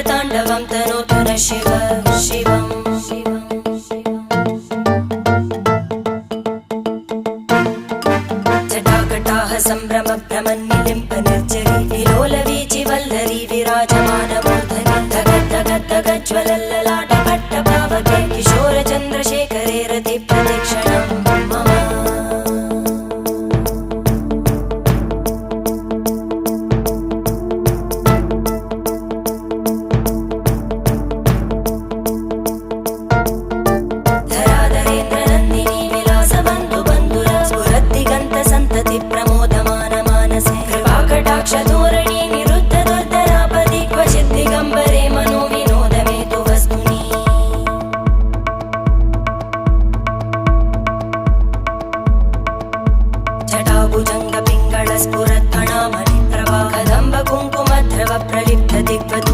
ताण्डवं तनोतु न शिव शिवम् जटाकटाः सम्भ्रम भ्रमन्निलिम्प निर्जरी विलोलवीचि वल्लरी विराजमानमूर्धनि धगज्ज्वलल्ललाटपट्टपावके किशोरचन्द्रशेखरे रतिप्रतिक्षणं मम धोरणी निरुद्ध दुर्धरापदि क्वचित् दिगम्बरे मनो विनोदमेतु वस्तुनि जटाभुजङ्ग पिङ्गळ स्फुरत्फणामणि प्रभा कदम्ब कुङ्कुमद्रव प्रलिप्त दिग्वत्